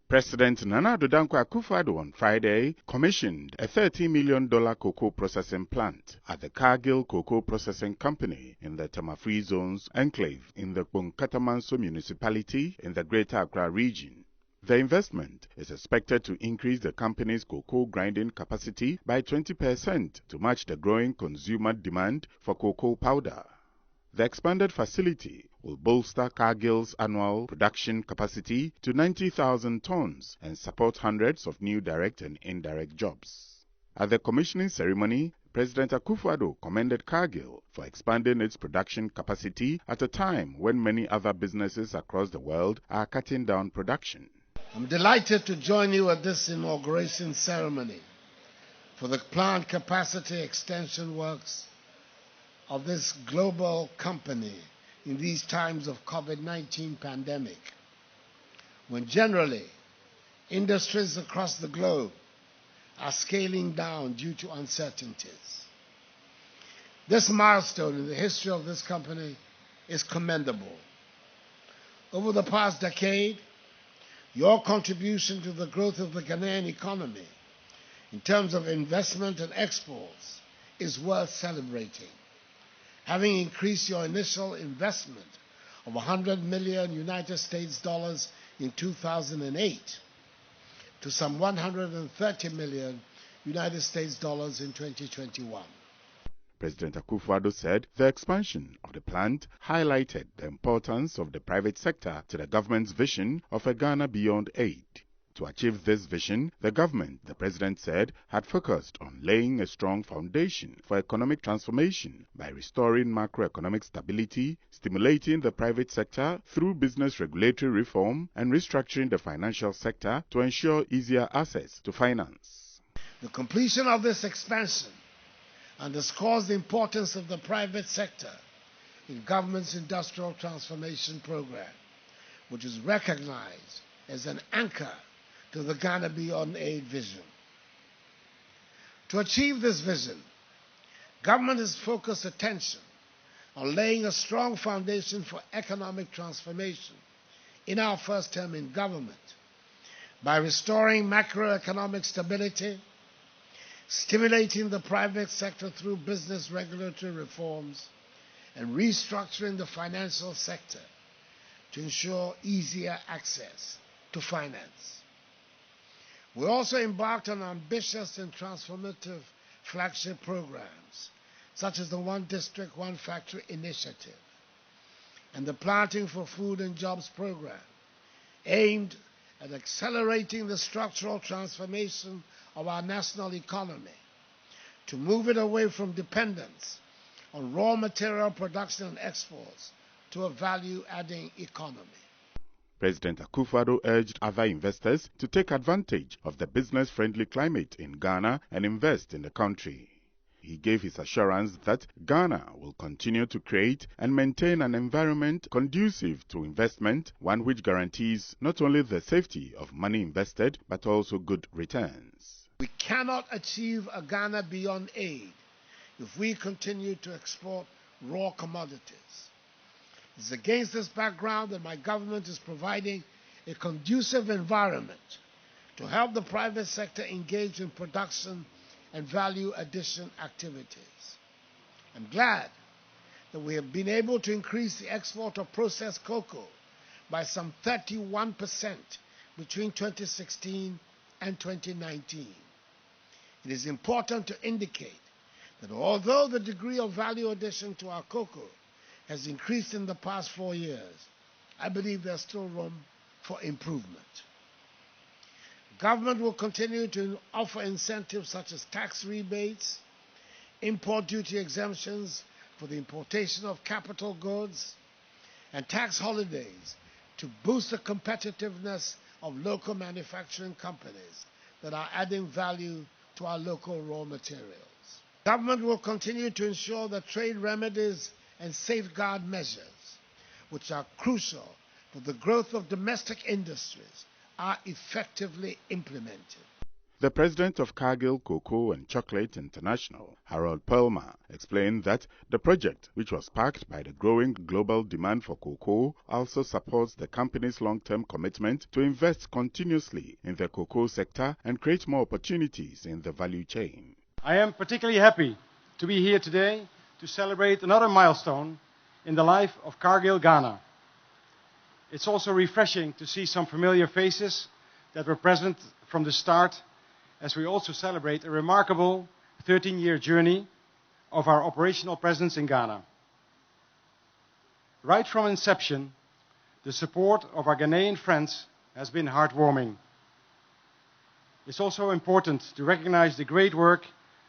President Nana Addo Dankwa Akufo-Addo on Friday commissioned a $30 million cocoa processing plant at the Cargill Cocoa Processing Company in the Tema Free Zones enclave in the Katamanso municipality in the Greater Accra region. The investment is expected to increase the company's cocoa grinding capacity by 20% to match the growing consumer demand for cocoa powder. The expanded facility will bolster Cargill's annual production capacity to 90,000 tons and support hundreds of new direct and indirect jobs. At the commissioning ceremony, President Akufo-Addo commended Cargill for expanding its production capacity at a time when many other businesses across the world are cutting down production. I'm delighted to join you at this inauguration ceremony for the plant capacity extension works of this global company in these times of COVID-19 pandemic, when generally industries across the globe are scaling down due to uncertainties. This milestone in the history of this company is commendable. Over the past decade, your contribution to the growth of the Ghanaian economy in terms of investment and exports is worth celebrating, having increased your initial investment of $100 million in 2008 to some $130 million in 2021. President Akufo-Addo said the expansion of the plant highlighted the importance of the private sector to the government's vision of a Ghana beyond aid. To achieve this vision, the government, the president said, had focused on laying a strong foundation for economic transformation by restoring macroeconomic stability, stimulating the private sector through business regulatory reform, and restructuring the financial sector to ensure easier access to finance. The completion of this expansion underscores the importance of the private sector in government's industrial transformation program, which is recognized as an anchor to the Ghana Beyond Aid vision. To achieve this vision, government has focused attention on laying a strong foundation for economic transformation in our first term in government by restoring macroeconomic stability, stimulating the private sector through business regulatory reforms, and restructuring the financial sector to ensure easier access to finance. We also embarked on ambitious and transformative flagship programs, such as the One District, One Factory initiative and the Planting for Food and Jobs program, aimed at accelerating the structural transformation of our national economy to move it away from dependence on raw material production and exports to a value-adding economy. President Akufo-Addo urged other investors to take advantage of the business-friendly climate in Ghana and invest in the country. He gave his assurance that Ghana will continue to create and maintain an environment conducive to investment, one which guarantees not only the safety of money invested, but also good returns. We cannot achieve a Ghana beyond aid if we continue to export raw commodities. It's against this background that my government is providing a conducive environment to help the private sector engage in production and value addition activities. I'm glad that we have been able to increase the export of processed cocoa by some 31% between 2016 and 2019. It is important to indicate that although the degree of value addition to our cocoa has increased in the past 4 years, I believe there's still room for improvement. Government will continue to offer incentives such as tax rebates, import duty exemptions for the importation of capital goods, and tax holidays to boost the competitiveness of local manufacturing companies that are adding value to our local raw materials. Government will continue to ensure that trade remedies and safeguard measures, which are crucial for the growth of domestic industries, are effectively implemented. The president of Cargill Cocoa and Chocolate International, Harold Perlmer, explained that the project, which was sparked by the growing global demand for cocoa, also supports the company's long-term commitment to invest continuously in the cocoa sector and create more opportunities in the value chain. I am particularly happy to be here today to celebrate another milestone in the life of Cargill Ghana. It's also refreshing to see some familiar faces that were present from the start, as we also celebrate a remarkable 13-year journey of our operational presence in Ghana. Right from inception, the support of our Ghanaian friends has been heartwarming. It's also important to recognize the great work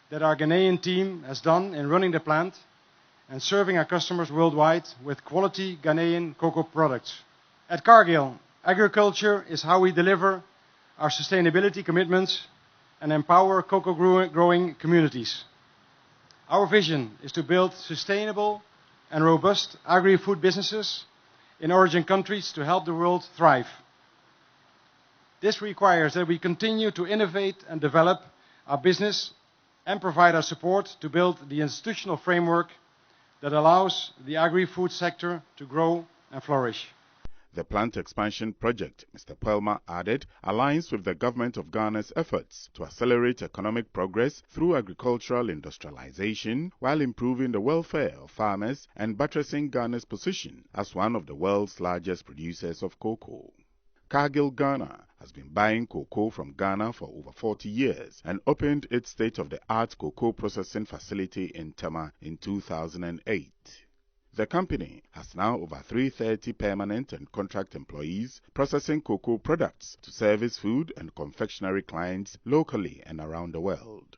that our Ghanaian team has done in running the plant and serving our customers worldwide with quality Ghanaian cocoa products. At Cargill, agriculture is how we deliver our sustainability commitments and empower cocoa growing communities. Our vision is to build sustainable and robust agri-food businesses in origin countries to help the world thrive. This requires that we continue to innovate and develop our business and provide our support to build the institutional framework that allows the agri-food sector to grow and flourish. The plant expansion project, Mr. Perlmer added, aligns with the government of Ghana's efforts to accelerate economic progress through agricultural industrialization while improving the welfare of farmers and buttressing Ghana's position as one of the world's largest producers of cocoa. Cargill Ghana has been buying cocoa from Ghana for over 40 years and opened its state-of-the-art cocoa processing facility in Tema in 2008. The company has now over 330 permanent and contract employees processing cocoa products to service food and confectionery clients locally and around the world.